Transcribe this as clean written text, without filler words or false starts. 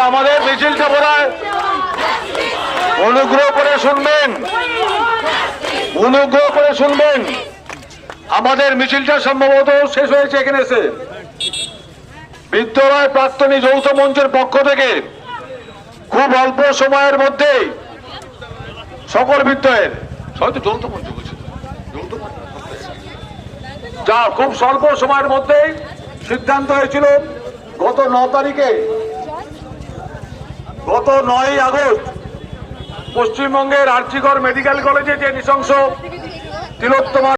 আমাদের মিছিলটা বোধহয় অনুগ্রহ করে শুনবেন। আমাদের মিছিলটা সম্ভবত শেষ হয়েছে এখানে এসে। বিদ্যালয় প্রাক্তনী যৌথ মঞ্চের পক্ষ থেকে খুব অল্প সময়ের মধ্যেই সকল বিদ্যালয়ের হয়তো যৌথ মঞ্চ বলছে যা খুব স্বল্প সময়ের মধ্যেই সিদ্ধান্ত হয়েছিল গত 9 তারিখে, গত 9ই আগস্ট পশ্চিমবঙ্গের আরজিকর মেডিকেল কলেজে যে নৃশংস তিলোত্তমা